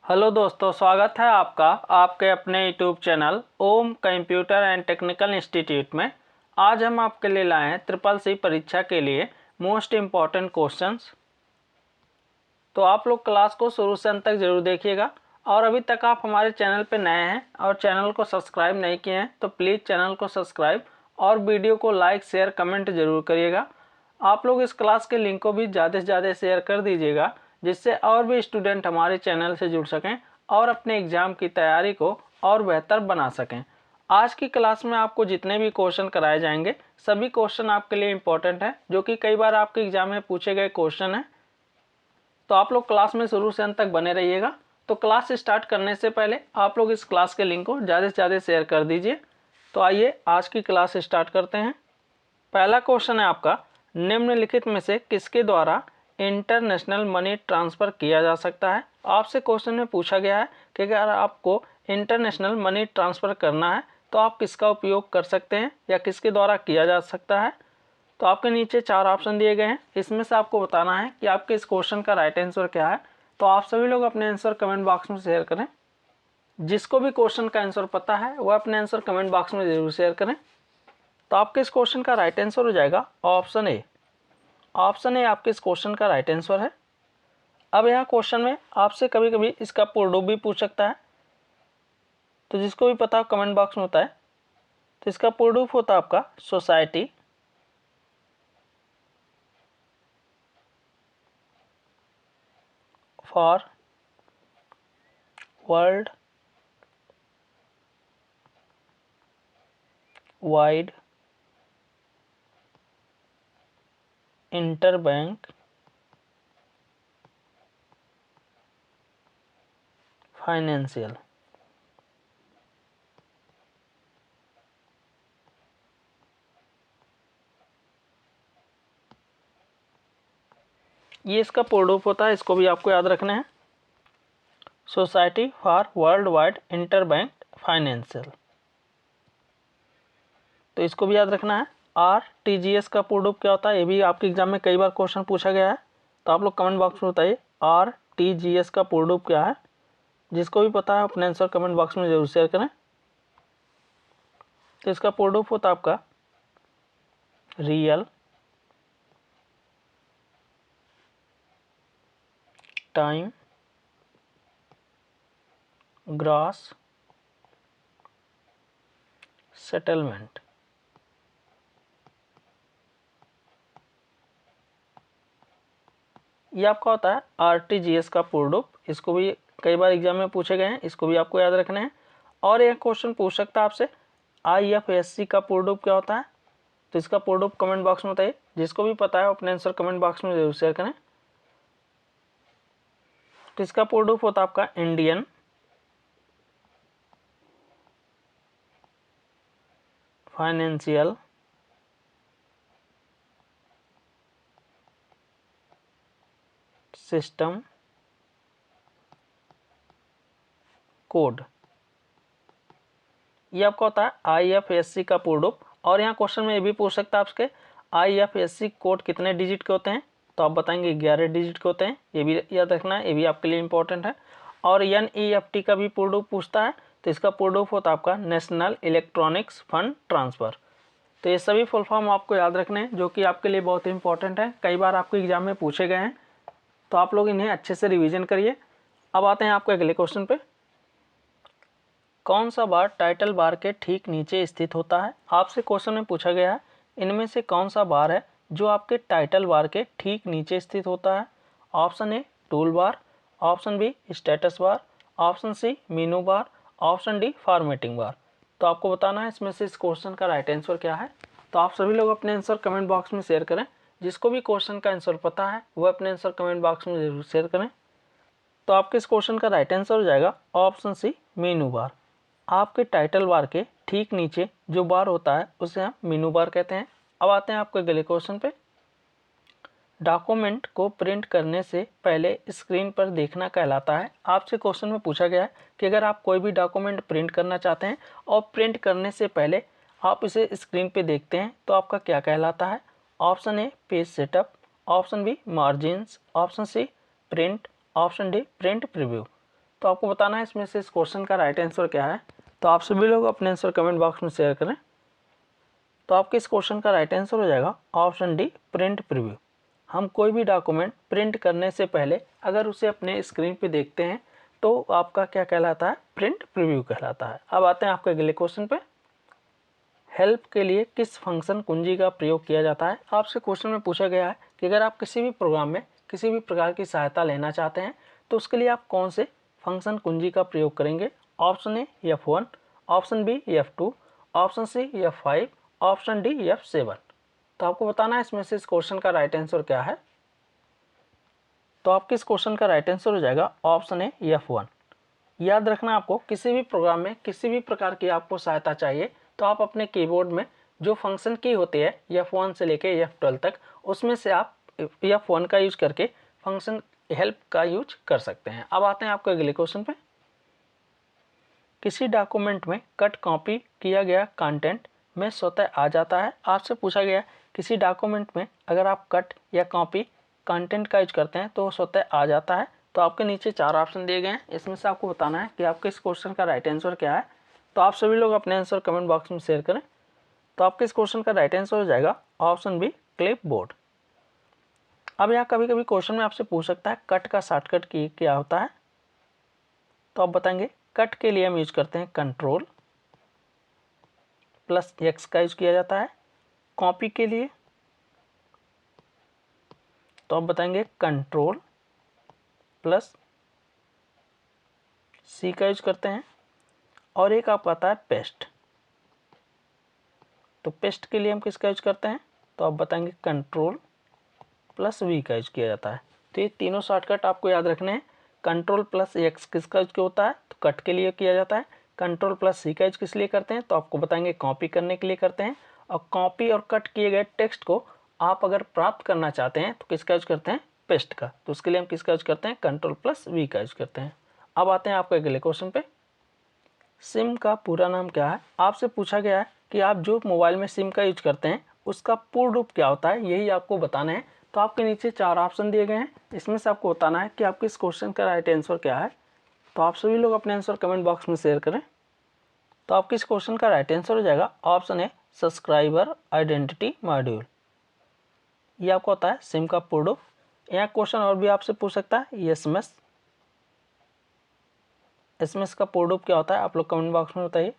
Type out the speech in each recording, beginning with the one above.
Hello दोस्तों, स्वागत है आपका आपके अपने YouTube channel Om computer and technical institute में। आज हम आपके लिए लाए हैं ट्रिपल सी परीक्षा के लिए मोस्ट इम्पॉर्टेंट क्वेश्चंस। तो आप लोग क्लास को शुरू से अंत तक जरूर देखिएगा। और अभी तक आप हमारे चैनल पर नए हैं और चैनल को सब्सक्राइब नहीं किए हैं तो प्लीज़ चैनल को सब्सक्राइब और वीडियो को लाइक शेयर कमेंट जरूर करिएगा। आप लोग इस क्लास के लिंक को भी ज़्यादा से ज़्यादा शेयर कर दीजिएगा, जिससे और भी स्टूडेंट हमारे चैनल से जुड़ सकें और अपने एग्ज़ाम की तैयारी को और बेहतर बना सकें। आज की क्लास में आपको जितने भी क्वेश्चन कराए जाएंगे सभी क्वेश्चन आपके लिए इम्पोर्टेंट हैं, जो कि कई बार आपके एग्ज़ाम में पूछे गए क्वेश्चन हैं। तो आप लोग क्लास में शुरू से अंत तक बने रहिएगा। तो क्लास स्टार्ट करने से पहले आप लोग इस क्लास के लिंक को ज़्यादा से ज़्यादा शेयर कर दीजिए। तो आइए आज की क्लास स्टार्ट करते हैं। पहला क्वेश्चन है आपका, निम्नलिखित में से किसके द्वारा इंटरनेशनल मनी ट्रांसफ़र किया जा सकता है। आपसे क्वेश्चन में पूछा गया है कि अगर आपको इंटरनेशनल मनी ट्रांसफ़र करना है तो आप किसका उपयोग कर सकते हैं या किसके द्वारा किया जा सकता है। तो आपके नीचे 4 ऑप्शन दिए गए हैं, इसमें से आपको बताना है कि आपके इस क्वेश्चन का राइट आंसर क्या है। तो आप सभी लोग अपने आंसर कमेंट बॉक्स में शेयर करें। जिसको भी क्वेश्चन का आंसर पता है वह अपने आंसर कमेंट बॉक्स में ज़रूर शेयर करें। तो आपके इस क्वेश्चन का राइट आंसर हो जाएगा ऑप्शन ए। ऑप्शन ए आपके इस क्वेश्चन का राइट आंसर है। अब यहाँ क्वेश्चन में आपसे कभी कभी इसका प्रूफ भी पूछ सकता है, तो जिसको भी पता हो कमेंट बॉक्स में बताएं। तो इसका प्रूफ होता है आपका society for world wide interbank financial. ये इसका प्रूफ होता है, इसको भी आपको याद रखना है। Society for world wide interbank financial, तो इसको भी याद रखना है। RTGS का प्रूफ क्या होता है, ये भी आपके एग्जाम में कई बार क्वेश्चन पूछा गया है। तो आप लोग कमेंट बॉक्स में बताइए RTGS का प्रूफ क्या है। जिसको भी पता है अपने आंसर कमेंट बॉक्स में जरूर शेयर करें। तो इसका प्रूफ होता है आपका रियल टाइम ग्रॉस सेटलमेंट। ये आपका होता है RTGS का प्रूफ। इसको भी कई बार एग्जाम में पूछे गए हैं, इसको भी आपको याद रखना है। और एक क्वेश्चन पूछ सकता है आपसे IFSC का प्रूफ क्या होता है। तो इसका प्रूफ कमेंट बॉक्स में बताइए। जिसको भी पता है अपने आंसर कमेंट बॉक्स में जरूर शेयर करें। तो इसका प्रूफ होता है आपका इंडियन फाइनेंशियल सिस्टम कोड। ये आपका होता है IFSC का प्रूफ। और यहाँ क्वेश्चन में ये भी पूछ सकता है आपसे IFSC कोड कितने डिजिट के होते हैं। तो आप बताएंगे 11 डिजिट के होते हैं। ये भी याद रखना है, ये भी आपके लिए इंपॉर्टेंट है। और NEFT का भी प्रूफ पूछता है। तो इसका प्रूफ होता है आपका नेशनल इलेक्ट्रॉनिक्स फंड ट्रांसफ़र। तो ये सभी फुल फॉर्म आपको याद रखने हैं, जो कि आपके लिए बहुत इंपॉर्टेंट है, कई बार आपके एग्जाम में पूछे गए हैं। तो आप लोग इन्हें अच्छे से रिवीजन करिए। अब आते हैं आपके अगले क्वेश्चन पे। कौन सा बार टाइटल बार के ठीक नीचे स्थित होता है। आपसे क्वेश्चन में पूछा गया है इनमें से कौन सा बार है जो आपके टाइटल बार के ठीक नीचे स्थित होता है। Option A tool bar, option B status bar, option C menu bar, option D formatting bar. तो आपको बताना है इसमें से इस क्वेश्चन का राइट आंसर क्या है। तो आप सभी लोग अपने आंसर कमेंट बॉक्स में शेयर करें। जिसको भी क्वेश्चन का आंसर पता है वह अपने आंसर कमेंट बॉक्स में जरूर शेयर करें। तो आपके इस क्वेश्चन का राइट आंसर हो जाएगा ऑप्शन सी मेनू बार। आपके टाइटल बार के ठीक नीचे जो बार होता है उसे हम मेनू बार कहते हैं। अब आते हैं आपके अगले क्वेश्चन पे। डॉक्यूमेंट को प्रिंट करने से पहले स्क्रीन पर देखना कहलाता है। आपसे क्वेश्चन में पूछा गया है कि अगर आप कोई भी डॉक्यूमेंट प्रिंट करना चाहते हैं और प्रिंट करने से पहले आप इसे स्क्रीन पे देखते हैं तो आपका क्या कहलाता है। Option A page setup, option B margins, option C print, option D print preview. तो आपको बताना है इसमें से इस क्वेश्चन का राइट आंसर क्या है। तो आप सभी लोग अपने आंसर कमेंट बॉक्स में शेयर करें। तो आपके इस क्वेश्चन का राइट आंसर हो जाएगा ऑप्शन डी, प्रिंट प्रीव्यू। हम कोई भी डॉक्यूमेंट प्रिंट करने से पहले अगर उसे अपने स्क्रीन पे देखते हैं तो आपका क्या कहलाता है, प्रिंट प्रीव्यू कहलाता है। अब आते हैं आपके अगले क्वेश्चन पे। हेल्प के लिए किस फंक्शन कुंजी का प्रयोग किया जाता है। आपसे क्वेश्चन में पूछा गया है कि अगर आप किसी भी प्रोग्राम में किसी भी प्रकार की सहायता लेना चाहते हैं तो उसके लिए आप कौन से फंक्शन कुंजी का प्रयोग करेंगे। Option A F1, option B F2, option C F5, option D F7। तो आपको बताना है इसमें से इस क्वेश्चन का राइट आंसर क्या है। तो आपके इस क्वेश्चन का राइट आंसर हो जाएगा ऑप्शन ए F1। याद रखना, आपको किसी भी प्रोग्राम में किसी भी प्रकार की आपको सहायता चाहिए तो आप अपने कीबोर्ड में जो फंक्शन की होती है F1 से लेके F12 तक, उसमें से आप F1 का यूज करके फंक्शन हेल्प का यूज कर सकते हैं। अब आते हैं आपके अगले क्वेश्चन पे। किसी डॉक्यूमेंट में कट कॉपी किया गया कंटेंट में स्वतः आ जाता है। आपसे पूछा गया किसी डॉक्यूमेंट में अगर आप कट या कॉपी कंटेंट का यूज करते हैं तो वो स्वतः आ जाता है। तो आपके नीचे 4 ऑप्शन दिए गए हैं, इसमें से आपको बताना है कि आपके इस क्वेश्चन का राइट आंसर क्या है। तो आप सभी लोग अपने आंसर कमेंट बॉक्स में शेयर करें। तो आपके इस क्वेश्चन का राइट आंसर हो जाएगा ऑप्शन बी, क्लिपबोर्ड। अब यहाँ कभी कभी क्वेश्चन में आपसे पूछ सकता है कट का शॉर्टकट की क्या होता है। तो आप बताएंगे कट के लिए हम यूज करते हैं कंट्रोल प्लस एक्स का यूज किया जाता है। कॉपी के लिए तो आप बताएंगे कंट्रोल प्लस सी का यूज करते हैं। और एक आपका आता है पेस्ट। तो पेस्ट के लिए हम किसका यूज करते हैं, तो आप बताएंगे कंट्रोल प्लस वी का यूज किया जाता है। तो ये तीनों शॉर्टकट आपको याद रखने हैं। कंट्रोल प्लस एक्स किसका यूज होता है, तो कट के लिए किया जाता है। कंट्रोल प्लस सी का यूज किस लिए करते हैं, तो आपको बताएंगे कॉपी करने के लिए करते हैं। और कॉपी और कट किए गए टेक्स्ट को आप अगर प्राप्त करना चाहते हैं तो किसका यूज करते हैं, पेस्ट का। तो उसके लिए हम किसका यूज करते हैं, कंट्रोल प्लस वी का यूज करते हैं। अब आते हैं आपके अगले क्वेश्चन पे। सिम का पूरा नाम क्या है। आपसे पूछा गया है कि आप जो मोबाइल में सिम का यूज करते हैं उसका पूर्ण रूप क्या होता है, यही आपको बताना है। तो आपके नीचे 4 ऑप्शन दिए गए हैं, इसमें से आपको बताना है कि आपके इस क्वेश्चन का राइट आंसर क्या है। तो आप सभी लोग अपने आंसर कमेंट बॉक्स में शेयर करें। तो आपके इस क्वेश्चन का राइट आंसर हो जाएगा ऑप्शन है सब्सक्राइबर आइडेंटिटी मॉड्यूल। ये आपको होता है सिम का पूर्ण रूप। यहाँ क्वेश्चन और भी आपसे पूछ सकता है एसएमएस का पूर्ण रूप क्या होता है, आप लोग कमेंट बॉक्स में बताइए।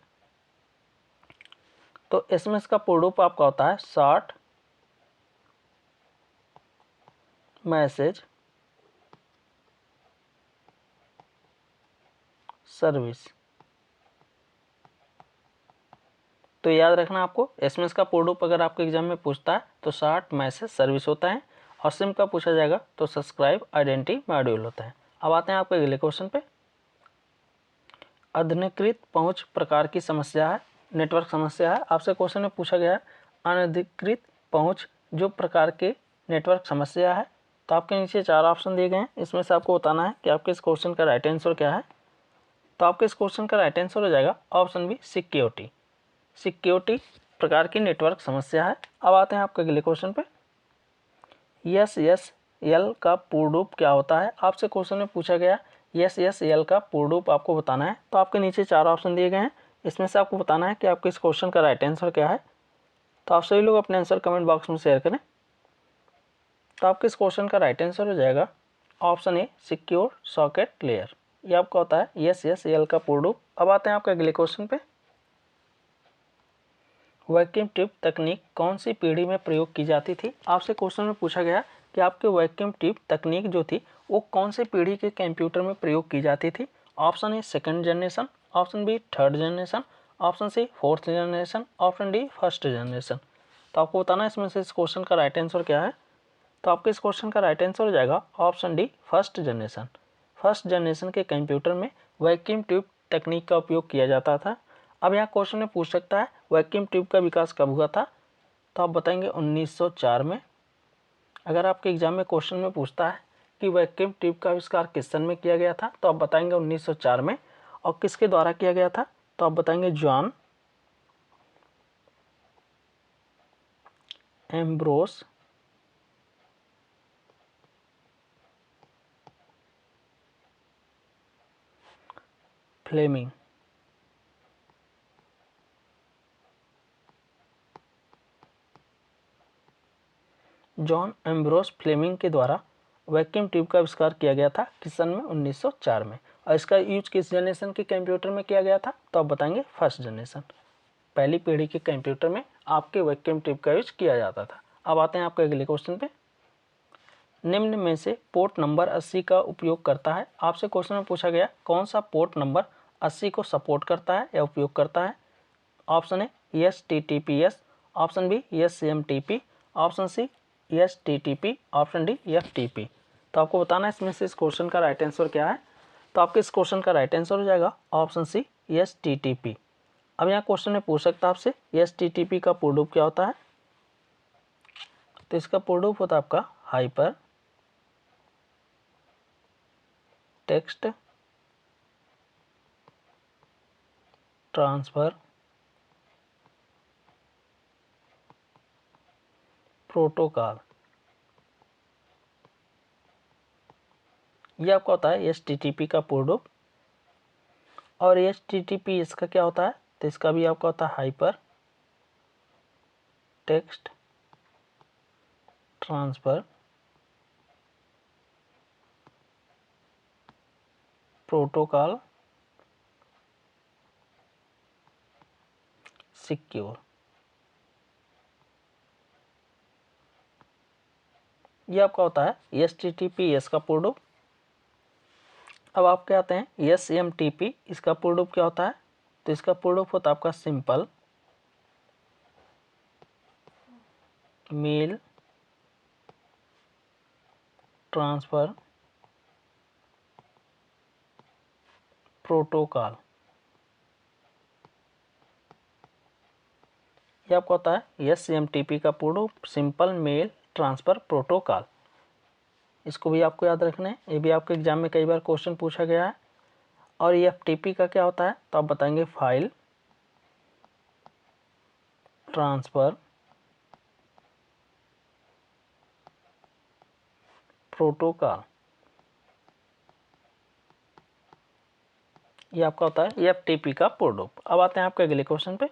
तो एसएमएस का पूर्ण रूप आपका होता है शॉर्ट मैसेज सर्विस। तो याद रखना आपको, एसएमएस का पूर्ण रूप अगर आपके एग्जाम में पूछता है तो शॉर्ट मैसेज सर्विस होता है। और सिम का पूछा जाएगा तो सब्सक्राइब आइडेंटिटी मॉड्यूल होता है। अब आते हैं आपके अगले क्वेश्चन पे। अनधिकृत पहुंच प्रकार की समस्या है, नेटवर्क समस्या है। आपसे क्वेश्चन में पूछा गया है अनधिकृत पहुंच जो प्रकार के नेटवर्क समस्या है। तो आपके नीचे 4 ऑप्शन दिए गए हैं, इसमें से आपको बताना है कि आपके इस क्वेश्चन का राइट आंसर क्या है। तो आपके इस क्वेश्चन का राइट आंसर हो जाएगा ऑप्शन बी, सिक्योरिटी। सिक्योरिटी प्रकार की नेटवर्क समस्या है। अब आते हैं आपके अगले क्वेश्चन पे। SSL का पूर्ण रूप क्या होता है। आपसे क्वेश्चन में पूछा गया SSL का पूर्ण रूप आपको बताना है। तो आपके नीचे 4 ऑप्शन दिए गए हैं, इसमें से आपको बताना है कि आपके इस क्वेश्चन का राइट आंसर क्या है। तो आप सभी लोग अपने आंसर कमेंट बॉक्स में शेयर करें। तो आपके इस क्वेश्चन का राइट आंसर हो जाएगा ऑप्शन ए, सिक्योर सॉकेट लेयर। ये आपका होता है SSL का पूर्ण रूप। अब आते हैं आपके अगले क्वेश्चन पे। वैक्यूम ट्यूब तकनीक कौन सी पीढ़ी में प्रयोग की जाती थी। आपसे क्वेश्चन में पूछा गया कि आपके वैक्यूम ट्यूब तकनीक जो थी वो कौन सी पीढ़ी के कंप्यूटर में प्रयोग की जाती थी। Option A second generation, option B third generation, option C fourth generation, option D first generation. तो आपको बताना है इसमें से इस क्वेश्चन का राइट आंसर क्या है। तो आपके इस क्वेश्चन का राइट आंसर हो जाएगा option D, first generation. First generation के कंप्यूटर में वैक्यूम ट्यूब तकनीक का उपयोग किया जाता था। अब यहाँ क्वेश्चन में पूछ सकता है वैक्यूम ट्यूब का विकास कब हुआ था। तो आप बताएंगे 1904 में। अगर आपके एग्जाम में क्वेश्चन में पूछता है कि वैक्यूम ट्यूब का आविष्कार किस सन में किया गया था, तो आप बताएंगे 1904 में। और किसके द्वारा किया गया था, तो आप बताएंगे John Ambrose Fleming. John Ambrose Fleming के द्वारा वैक्यूम ट्यूब का आविष्कार किया गया था किस सन में? 1904 में। और इसका यूज किस जनरेशन के कंप्यूटर में किया गया था? तो आप बताएंगे फर्स्ट जनरेशन, पहली पीढ़ी के कंप्यूटर में आपके वैक्यूम ट्यूब का यूज किया जाता था। अब आते हैं आपके अगले क्वेश्चन पे। निम्न में से पोर्ट नंबर 80 का उपयोग करता है। आपसे क्वेश्चन में पूछा गया कौन सा पोर्ट नंबर 80 को सपोर्ट करता है या उपयोग करता है। Option A STTPS, option B SCMTP, option C STTP, option D FTP। तो आपको बताना है इसमें से इस क्वेश्चन का राइट आंसर क्या है। तो आपके इस क्वेश्चन का राइट आंसर हो जाएगा ऑप्शन सी STTP। अब यहाँ क्वेश्चन में पूछ सकता है आपसे STTP का पूर्ण रूप क्या होता है। तो इसका पूर्ण रूप होता है आपका हाइपर टेक्स्ट ट्रांसफर प्रोटोकॉल। ये आपका होता है STTP का पूर्ण रूप। और STTP इसका क्या होता है? तो इसका भी आपका होता है hyper text transfer protocol secure. ये आपका होता है STTPS का पूर्ण रूप। अब आप क्या आते हैं SMTP, इसका पूर्ण रूप क्या होता है? तो इसका पूर्ण रूप होता है आपका सिंपल मेल ट्रांसफर प्रोटोकॉल। ये आपका होता है SMTP का पूर्ण रूप सिंपल मेल ट्रांसफर प्रोटोकॉल। इसको भी आपको याद रखना है, ये भी आपके एग्जाम में कई बार क्वेश्चन पूछा गया है। और ये FTP का क्या होता है? तो आप बताएंगे फाइल ट्रांसफर प्रोटोकॉल। ये आपका होता है FTP का पूर्ण रूप। अब आते हैं आपके अगले क्वेश्चन पे।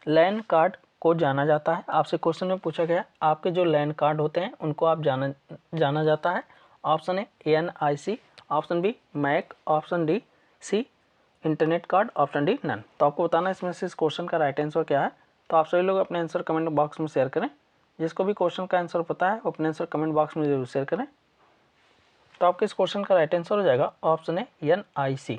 लैन कार्ड को जाना जाता है, आपसे क्वेश्चन में पूछा गया आपके जो लैन कार्ड होते हैं उनको आप जाना जाता है। Option A NIC, option B Mac, option D C internet card, option D none. तो आपको बताना है इसमें से इस क्वेश्चन का राइट आंसर क्या है। तो आप सभी लोग अपने आंसर कमेंट बॉक्स में शेयर करें। जिसको भी क्वेश्चन का आंसर पता है वो अपने आंसर कमेंट बॉक्स में जरूर शेयर करें। तो आपके इस क्वेश्चन का राइट आंसर हो जाएगा ऑप्शन ए NIC।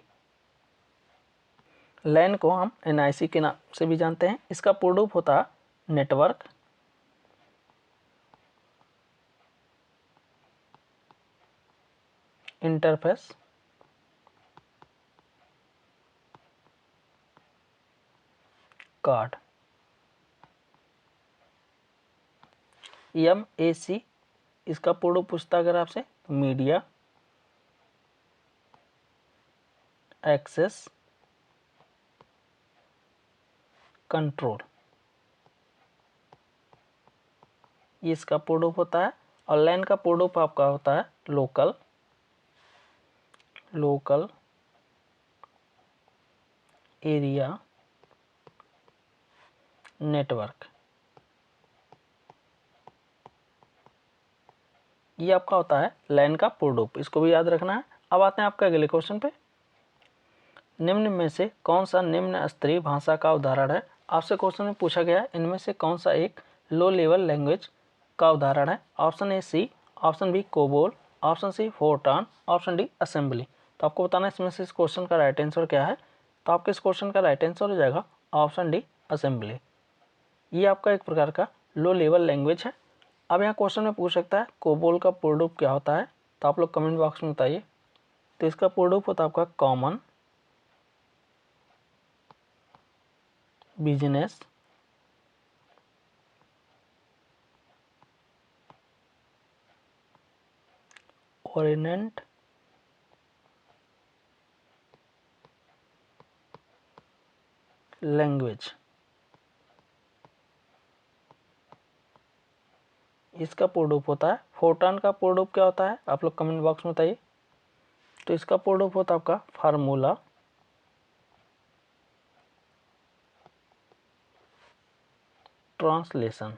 लैन को हम NIC के नाम से भी जानते हैं। इसका पूर्ण रूप होता है नेटवर्क इंटरफेस कार्ड। MAC इसका पूर्ण रूप पूछता अगर आपसे मीडिया एक्सेस कंट्रोल। ये इसका पूर्ण रूप होता है। और लैन का पूर्ण रूप आपका होता है लोकल एरिया नेटवर्क। ये आपका होता है लैन का पूर्ण रूप, इसको भी याद रखना है। अब आते हैं आपके अगले क्वेश्चन पे। निम्न में से कौन सा निम्न स्तरीय भाषा का उदाहरण है। आपसे क्वेश्चन में पूछा गया इनमें से कौन सा एक लो लेवल लैंग्वेज का उदाहरण है। Option A C, option B COBOL, option C Fortran, option D assembly. तो आपको बताना है इसमें से इस क्वेश्चन का राइट आंसर क्या है। तो आपके इस क्वेश्चन का राइट आंसर हो जाएगा ऑप्शन डी असेंबली। ये आपका एक प्रकार का लो लेवल लैंग्वेज है। अब यहाँ क्वेश्चन में पूछ सकता है कोबोल का पूर्ण रूप क्या होता है। तो आप लोग कमेंट बॉक्स में बताइए। तो इसका पूर्ण रूप होता है आपका कॉमन बिजनेस ओरिएंटेड लैंग्वेज। इसका पूर्ण रूप होता है फोरट्रान का पूर्ण रूप क्या होता है आप लोग कमेंट बॉक्स में बताइए। तो इसका पूर्ण रूप होता है आपका फार्मूला ट्रांसलेशन।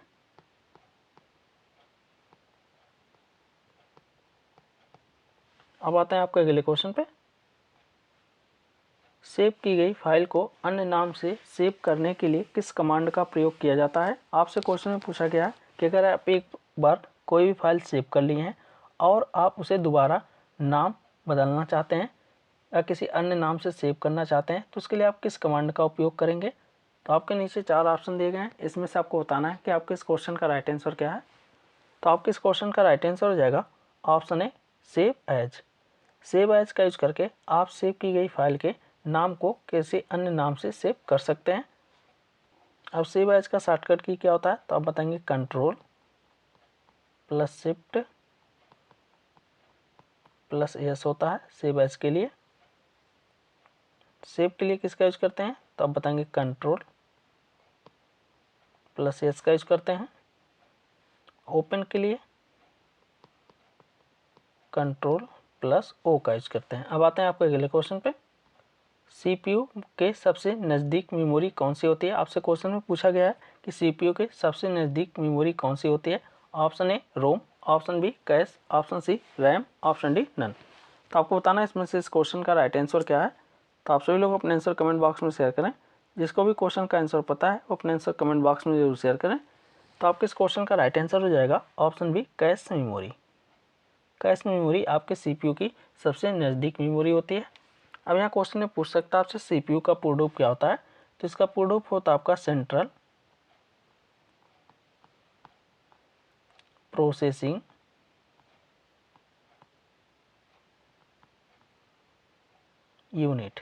अब आते हैं आपके अगले क्वेश्चन पे। सेव की गई फाइल को अन्य नाम से सेव करने के लिए किस कमांड का प्रयोग किया जाता है। आपसे क्वेश्चन में पूछा गया है कि अगर आप एक बार कोई भी फाइल सेव कर ली है और आप उसे दोबारा नाम बदलना चाहते हैं या किसी अन्य नाम से सेव करना चाहते हैं तो उसके लिए आप किस कमांड का उपयोग करेंगे। तो आपके नीचे 4 ऑप्शन दिए गए हैं, इसमें से आपको बताना है कि आपके इस क्वेश्चन का राइट आंसर क्या है। तो आपके इस क्वेश्चन का राइट आंसर हो जाएगा option A save as. Save as का यूज करके आप सेव की गई फाइल के नाम को किसी अन्य नाम से सेव कर सकते हैं। अब सेव एज का शॉर्टकट की क्या होता है तो आप बताएंगे control plus shift plus S होता है सेव एज के लिए। सेव के लिए किसका यूज करते हैं तो आप बताएंगे कंट्रोल प्लस एस का यूज करते हैं। ओपन के लिए कंट्रोल प्लस ओ का यूज करते हैं। अब आते हैं आपके अगले क्वेश्चन पे। सीपीयू के सबसे नज़दीक मेमोरी कौन सी होती है। आपसे क्वेश्चन में पूछा गया है कि सीपीयू के सबसे नज़दीक मेमोरी कौन सी होती है। Option A ROM, option B cache, option C RAM, option D none. तो आपको बताना है इसमें से इस क्वेश्चन का राइट आंसर क्या है। तो आप सभी लोग अपने आंसर कमेंट बॉक्स में शेयर करें। जिसको भी क्वेश्चन का आंसर पता है वो अपने आंसर कमेंट बॉक्स में जरूर शेयर करें। तो आपके इस क्वेश्चन का राइट आंसर हो जाएगा option B cache memory. Cache memory आपके सीपीयू की सबसे नज़दीक मेमोरी होती है। अब यहाँ क्वेश्चन में पूछ सकता है आपसे सीपीयू का पूर्ण रूप क्या होता है। तो इसका पूर्ण रूप होता है आपका सेंट्रल प्रोसेसिंग यूनिट।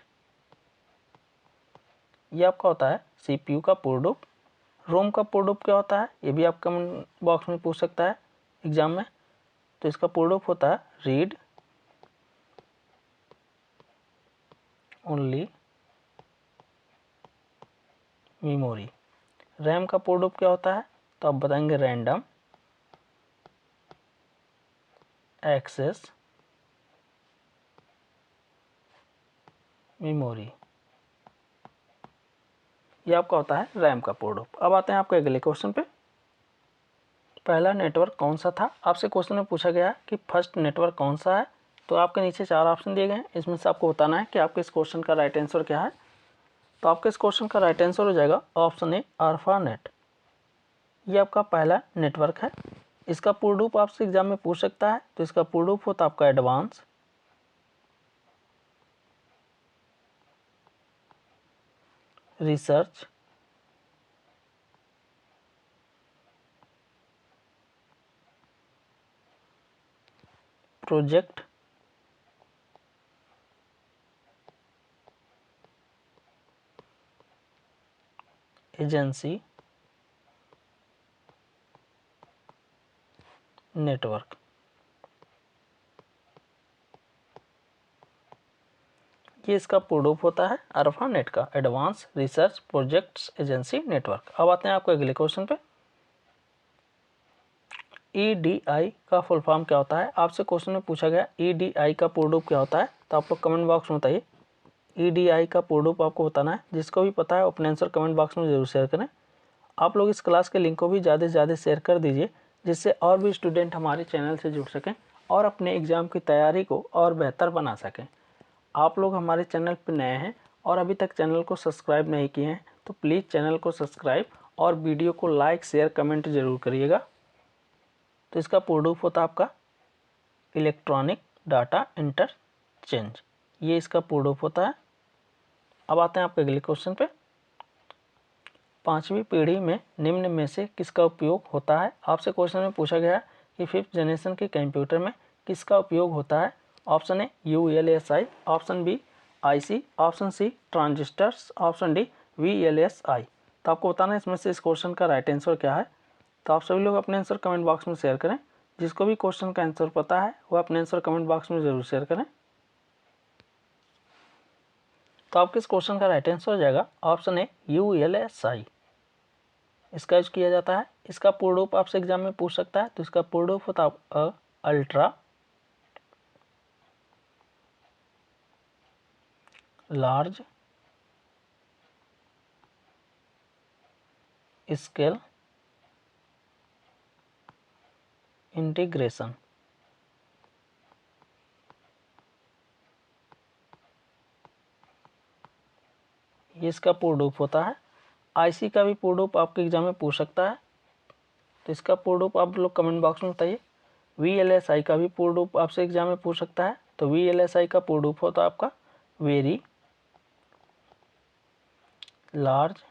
ये आपका होता है सीपीयू का पूर्ण रूप। रोम का पूर्ण रूप क्या होता है ये भी आप कमेंट बॉक्स में पूछ सकता है एग्जाम में। तो इसका पूर्ण रूप होता है रीड ओनली मेमोरी। रैम का पूर्ण रूप क्या होता है तो आप बताएंगे रैंडम एक्सेस मेमोरी। ये आपका होता है रैम का पूर्ण रूप। अब आते हैं आपके अगले क्वेश्चन पे। पहला नेटवर्क कौन सा था। आपसे क्वेश्चन में पूछा गया कि फर्स्ट नेटवर्क कौन सा है। तो आपके नीचे 4 ऑप्शन दिए गए हैं, इसमें से आपको बताना है कि आपके इस क्वेश्चन का राइट आंसर क्या है। तो आपके इस क्वेश्चन का राइट आंसर हो जाएगा ऑप्शन ए आर्फानेट। ये आपका पहला नेटवर्क है। इसका पूर्ण रूप आपसे एग्जाम में पूछ सकता है। तो इसका पूर्ण रूप होता है आपका advance research project agency network. ये इसका पूर्ण रूप होता है आर्फानेट का advance research projects agency network. अब आते हैं आपके अगले क्वेश्चन पे। EDI का फुल फॉर्म क्या होता है। आपसे क्वेश्चन में पूछा गया EDI का पूर्ण रूप क्या होता है। तो आप लोग कमेंट बॉक्स में बताइए EDI का पूर्ण रूप आपको बताना है। जिसको भी पता है अपने आंसर कमेंट बॉक्स में जरूर शेयर करें। आप लोग इस क्लास के लिंक को भी ज़्यादा से ज़्यादा शेयर कर दीजिए जिससे और भी स्टूडेंट हमारे चैनल से जुड़ सकें और अपने एग्ज़ाम की तैयारी को और बेहतर बना सकें। आप लोग हमारे चैनल पर नए हैं और अभी तक चैनल को सब्सक्राइब नहीं किए हैं तो प्लीज़ चैनल को सब्सक्राइब और वीडियो को लाइक शेयर कमेंट जरूर करिएगा। तो इसका पूर्ण रूप होता है आपका इलेक्ट्रॉनिक डाटा इंटरचेंज। ये इसका पूर्ण रूप होता है। अब आते हैं आपके अगले क्वेश्चन पे। 5वीं पीढ़ी में निम्न में से किसका उपयोग होता है। आपसे क्वेश्चन में पूछा गया है कि 5th जनरेशन के कंप्यूटर में किसका उपयोग होता है। Option A ULSI, option B IC, option C transistors, option D VLSI। तो आपको बताना है इसमें से इस क्वेश्चन का राइट आंसर क्या है। तो आप सभी लोग अपने आंसर कमेंट बॉक्स में शेयर करें। जिसको भी क्वेश्चन का आंसर पता है वो अपने आंसर कमेंट बॉक्स में ज़रूर शेयर करें। तो आपके इस क्वेश्चन का राइट आंसर हो जाएगा ऑप्शन ए ULSI। इसका यूज किया जाता है। इसका पूर्ण रूप आपसे एग्जाम में पूछ सकता है। तो इसका पूर्ण रूप होता है अल्ट्रा लार्ज स्केल इंटीग्रेशन। ये इसका पूर्ण रूप होता है। आईसी का भी पूर्ण रूप आपके एग्जाम में पूछ सकता है, तो इसका पूर्ण रूप आप लोग कमेंट बॉक्स में बताइए। वीएलएसआई का भी पूर्ण रूप आपसे एग्जाम में पूछ सकता है, तो वीएलएसआई का पूर्ण रूप होता है आपका very large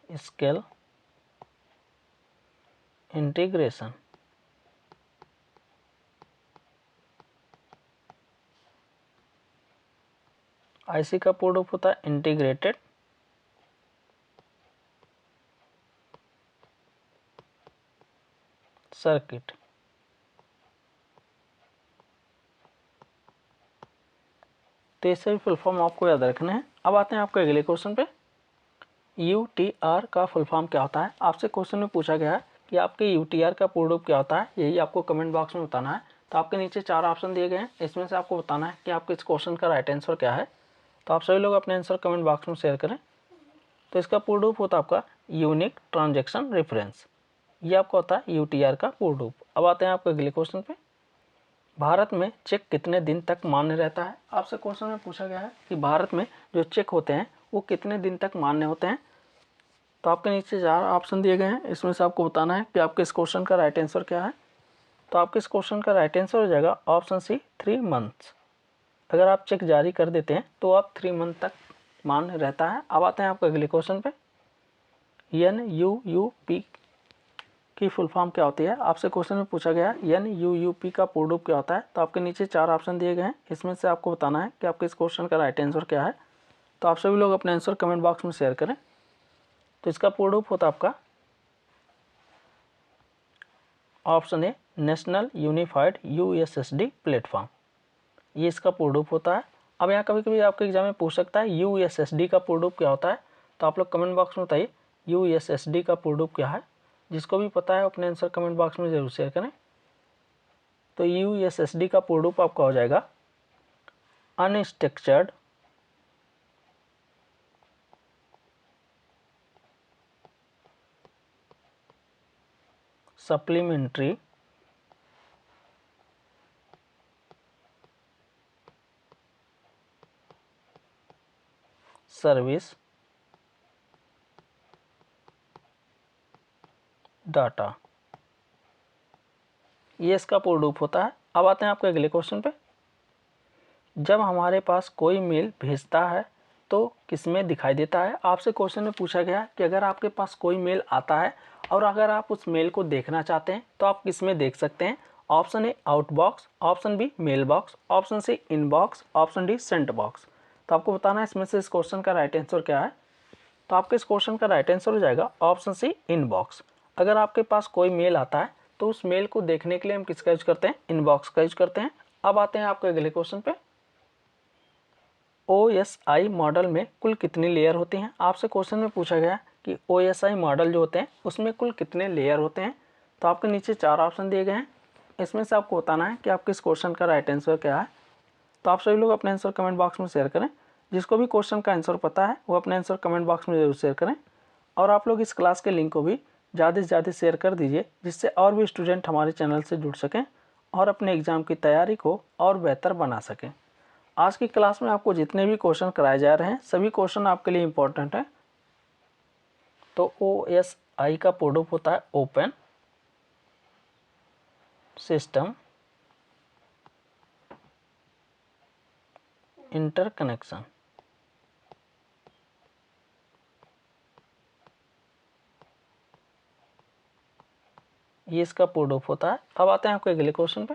scale integration. IC का पूर्ण रूप होता है इंटीग्रेटेड सर्किट। तो ऐसे भी फुल फॉर्म आपको याद रखना है। अब आते हैं आपके अगले क्वेश्चन पे। यूटीआर का फुल फॉर्म क्या होता है? आपसे क्वेश्चन में पूछा गया है कि आपके यूटीआर का पूर्ण रूप क्या होता है, यही आपको कमेंट बॉक्स में बताना है। तो आपके नीचे 4 ऑप्शन दिए गए हैं, इसमें से आपको बताना है कि आपके इस क्वेश्चन का राइट आंसर क्या है। तो आप सभी लोग अपने आंसर कमेंट बॉक्स में शेयर करें। तो इसका पूर्ण रूप होता है आपका यूनिक ट्रांजैक्शन रेफरेंस, ये आपका होता है यूटीआर का पूर्ण रूप। अब आते हैं आपके अगले क्वेश्चन पे। भारत में चेक कितने दिन तक मान्य रहता है? आपसे क्वेश्चन में पूछा गया है कि भारत में जो चेक होते हैं वो कितने दिन तक मान्य होते हैं। तो आपके नीचे 4 ऑप्शन दिए गए हैं, इसमें से आपको बताना है कि आपके इस क्वेश्चन का राइट आंसर क्या है। तो आपके इस क्वेश्चन का राइट आंसर हो जाएगा ऑप्शन सी 3 मंथ्स। अगर आप चेक जारी कर देते हैं तो आप 3 मंथ तक मान्य रहता है। अब आते हैं आपके अगले क्वेश्चन पे। NUUP की फुल फॉर्म क्या होती है? आपसे क्वेश्चन में पूछा गया है NUUP का पूर्ण रूप क्या होता है। तो आपके नीचे 4 ऑप्शन दिए गए हैं, इसमें से आपको बताना है कि आपके इस क्वेश्चन का राइट आंसर क्या है। तो आप सभी लोग अपने आंसर कमेंट बॉक्स में शेयर करें। तो इसका पूर्ण रूप होता है आपका option A national unified USSD platform, ये इसका पूर्ण रूप होता है। अब यहाँ कभी कभी आपके एग्जाम में पूछ सकता है USSD का पूर्ण रूप क्या होता है। तो आप लोग कमेंट बॉक्स में बताइए USSD का पूर्ण रूप क्या है। जिसको भी पता है अपने आंसर कमेंट बॉक्स में जरूर शेयर करें। तो USSD का पूर्ण रूप आपका हो जाएगा अनस्ट्रक्चर्ड सप्लीमेंट्री सर्विस डाटा, ये इसका पूर्ण रूप होता है। अब आते हैं आपके अगले क्वेश्चन पे। जब हमारे पास कोई मेल भेजता है तो किसमें दिखाई देता है? आपसे क्वेश्चन में पूछा गया कि अगर आपके पास कोई मेल आता है और अगर आप उस मेल को देखना चाहते हैं तो आप किसमें देख सकते हैं? Option A outbox, option B mail box, option C inbox, option D sent box. तो आपको बताना है इसमें से इस क्वेश्चन का राइट आंसर क्या है। तो आपके इस क्वेश्चन का राइट आंसर हो जाएगा ऑप्शन सी इनबॉक्स। अगर आपके पास कोई मेल आता है तो उस मेल को देखने के लिए हम किसका यूज करते हैं? इनबॉक्स का यूज करते हैं। अब आते हैं आपके अगले क्वेश्चन पे। OSI मॉडल में कुल कितनी लेयर होती हैं? आपसे क्वेश्चन में पूछा गया कि OSI मॉडल जो होते हैं उसमें कुल कितने लेयर होते हैं। तो आपके नीचे 4 ऑप्शन दिए गए हैं, इसमें से आपको बताना है कि आपके इस क्वेश्चन का राइट आंसर क्या है। तो आप सभी लोग अपने आंसर कमेंट बॉक्स में शेयर करें। जिसको भी क्वेश्चन का आंसर पता है वो अपने आंसर कमेंट बॉक्स में जरूर शेयर करें। और आप लोग इस क्लास के लिंक को भी ज़्यादा से ज़्यादा शेयर कर दीजिए, जिससे और भी स्टूडेंट हमारे चैनल से जुड़ सकें और अपने एग्ज़ाम की तैयारी को और बेहतर बना सकें। आज की क्लास में आपको जितने भी क्वेश्चन कराए जा रहे हैं सभी क्वेश्चन आपके लिए इम्पोर्टेंट हैं। तो OSI का पूर्ण रूप होता है ओपन सिस्टम इंटरकनेक्शन। ये इसका पूर्ण रूप होता है। अब आते हैं आपके अगले क्वेश्चन पे।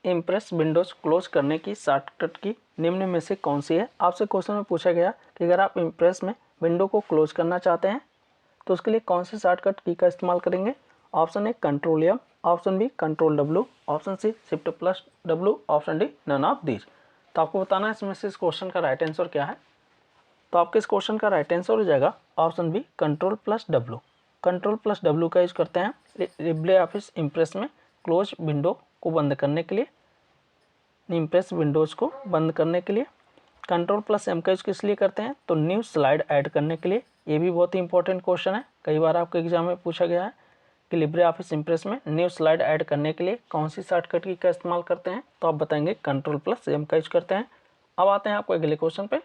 इम्प्रेस विंडोज क्लोज करने की शॉर्टकट की निम्न में से कौन सी है? आपसे क्वेश्चन में पूछा गया कि अगर आप इम्प्रेस में विंडो को क्लोज करना चाहते हैं तो उसके लिए कौन सी शॉर्टकट की का इस्तेमाल करेंगे? Option A control M, option B control W, option C shift plus W, option D none of these. तो आपको बताना है इसमें से इस क्वेश्चन का राइट आंसर क्या है। तो आपके इस क्वेश्चन का राइट आंसर हो जाएगा option B control plus W. Control plus W का यूज करते हैं लिब्रे ऑफिस इम्प्रेस में क्लोज विंडो को बंद करने के लिए, इम्प्रेस विंडोज़ को बंद करने के लिए। कंट्रोल प्लस एम का यूज किस लिए करते हैं? तो न्यू स्लाइड ऐड करने के लिए। ये भी बहुत ही इंपॉर्टेंट क्वेश्चन है, कई बार आपके एग्जाम में पूछा गया है कि लिब्रे ऑफिस इम्प्रेस में न्यू स्लाइड ऐड करने के लिए कौन सी शॉर्टकट की का इस्तेमाल करते हैं, तो आप बताएंगे Ctrl+M का यूज करते हैं। अब आते हैं आपको अगले क्वेश्चन पे।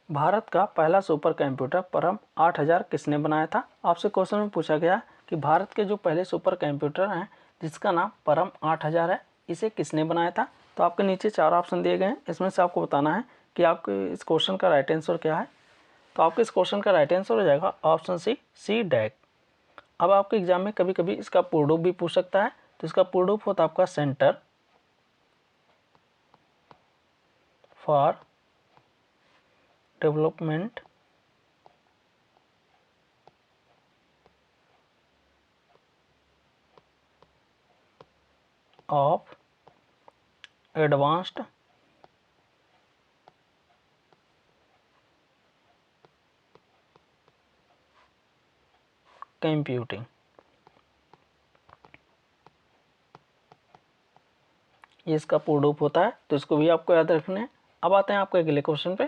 भारत का पहला सुपर कंप्यूटर परम 8000 किसने बनाया था। आपसे क्वेश्चन में पूछा गया कि भारत के जो पहले सुपर कंप्यूटर हैं जिसका नाम परम 8000 है, इसे किसने बनाया था। तो आपके नीचे 4 ऑप्शन दिए गए हैं, इसमें से आपको बताना है कि आपके इस क्वेश्चन का राइट आंसर क्या है। तो आपके इस क्वेश्चन का राइट आंसर हो जाएगा ऑप्शन सी डैक। अब आपके एग्जाम में कभी कभी इसका पूर्ण रूप भी पूछ सकता है, तो इसका पूर्ण रूप होता है आपका centre for development of advanced computing. ये इसका पूर्ण रूप होता है, तो इसको भी आपको याद रखना है। अब आते हैं आपके अगले क्वेश्चन पे।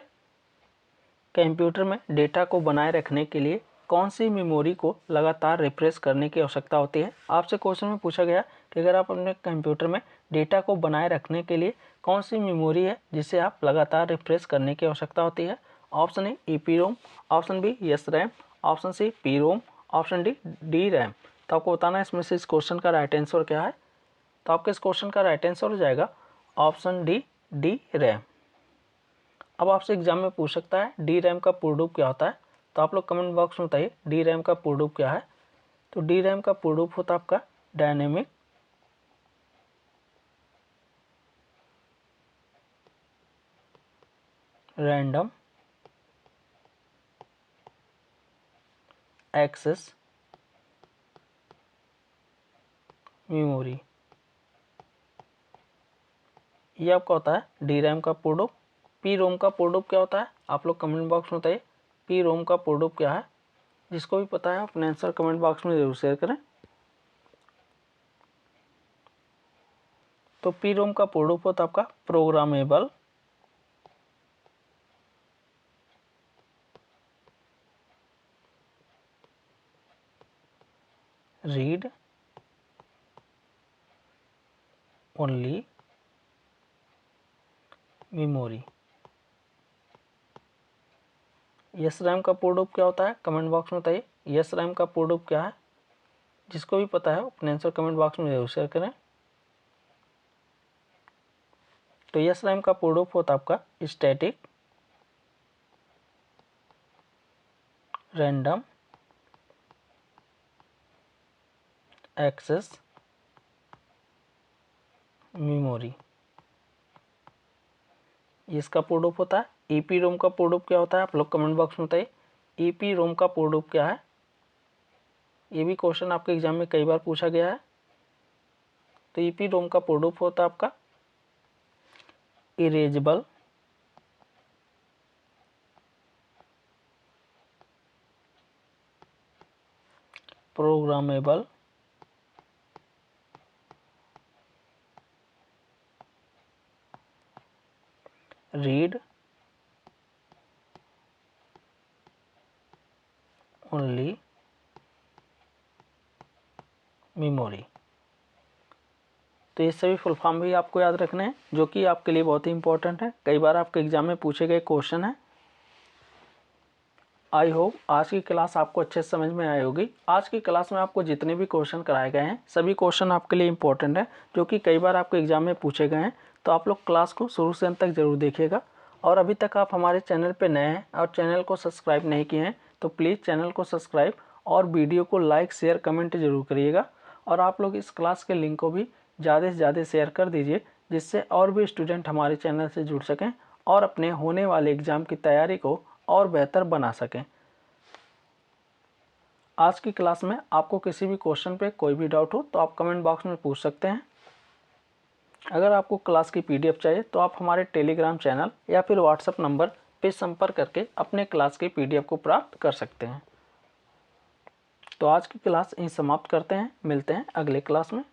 कंप्यूटर में डेटा को बनाए रखने के लिए कौन सी मेमोरी को लगातार रिफ्रेश करने की आवश्यकता होती है। आपसे क्वेश्चन में पूछा गया कि अगर आप अपने कंप्यूटर में डेटा को बनाए रखने के लिए कौन सी मेमोरी है जिसे आप लगातार रिफ्रेश करने की आवश्यकता होती है। Option A EPROM, option B S RAM, option C PROM, option D RAM. तो आपको बताना है इसमें से इस क्वेश्चन का राइट आंसर क्या है। तो आपके इस क्वेश्चन का राइट आंसर हो जाएगा ऑप्शन डी रैम। अब आपसे एग्जाम में पूछ सकता है डी रैम का पूर्ण रूप क्या होता है, तो आप लोग कमेंट बॉक्स में बताइए डी रैम का पूर्ण रूप क्या है। तो डी रैम का पूर्ण रूप होता है आपका डायनेमिक रैंडम एक्सेस मेमोरी। ये आपका होता है डी रैम का पूर्ण रूप। पी रोम का पूर्ण रूप क्या होता है, आप लोग कमेंट बॉक्स में बताइए पी रोम का पूर्ण रूप क्या है। जिसको भी पता है अपने आंसर कमेंट बॉक्स में जरूर शेयर करें। तो पी रोम का पूर्ण रूप होता है आपका programmable read only memory. Yes RAM का पूर्ण रूप क्या होता है, कमेंट बॉक्स में बताइए यस रैम का पूर्ण रूप क्या है। जिसको भी पता है अपने आंसर कमेंट बॉक्स में जरूर शेयर करें। तो यस रैम का पूर्ण रूप होता है आपका स्टैटिक रैंडम एक्सेस मेमोरी। इसका पूर्ण रूप होता है EPROM का पूर्ण रूप क्या होता है, आप लोग कमेंट बॉक्स में बताइए EPROM का पूर्ण रूप क्या है। ये भी क्वेश्चन आपके एग्जाम में कई बार पूछा गया है। तो EPROM का पूर्ण रूप होता है आपका erasable programmable read only memory. तो ये सभी फुल फॉर्म भी आपको याद रखने हैं जो कि आपके लिए बहुत ही इंपॉर्टेंट है, कई बार आपके एग्जाम में पूछे गए क्वेश्चन है। आई होप आज की क्लास आपको अच्छे से समझ में आई होगी। आज की क्लास में आपको जितने भी क्वेश्चन कराए गए हैं सभी क्वेश्चन आपके लिए इंपॉर्टेंट है जो कि कई बार आपके एग्जाम में पूछे गए हैं। तो आप लोग क्लास को शुरू से अंत तक जरूर देखिएगा। और अभी तक आप हमारे चैनल पर नए हैं और चैनल को सब्सक्राइब नहीं किए हैं तो प्लीज़ चैनल को सब्सक्राइब और वीडियो को लाइक शेयर कमेंट जरूर करिएगा। और आप लोग इस क्लास के लिंक को भी ज़्यादा से ज़्यादा शेयर कर दीजिए जिससे और भी स्टूडेंट हमारे चैनल से जुड़ सकें और अपने होने वाले एग्ज़ाम की तैयारी को और बेहतर बना सकें। आज की क्लास में आपको किसी भी क्वेश्चन पे कोई भी डाउट हो तो आप कमेंट बॉक्स में पूछ सकते हैं। अगर आपको क्लास की PDF चाहिए तो आप हमारे टेलीग्राम चैनल या फिर व्हाट्सएप नंबर पे संपर्क करके अपने क्लास की PDF को प्राप्त कर सकते हैं। तो आज की क्लास यहीं समाप्त करते हैं, मिलते हैं अगले क्लास में।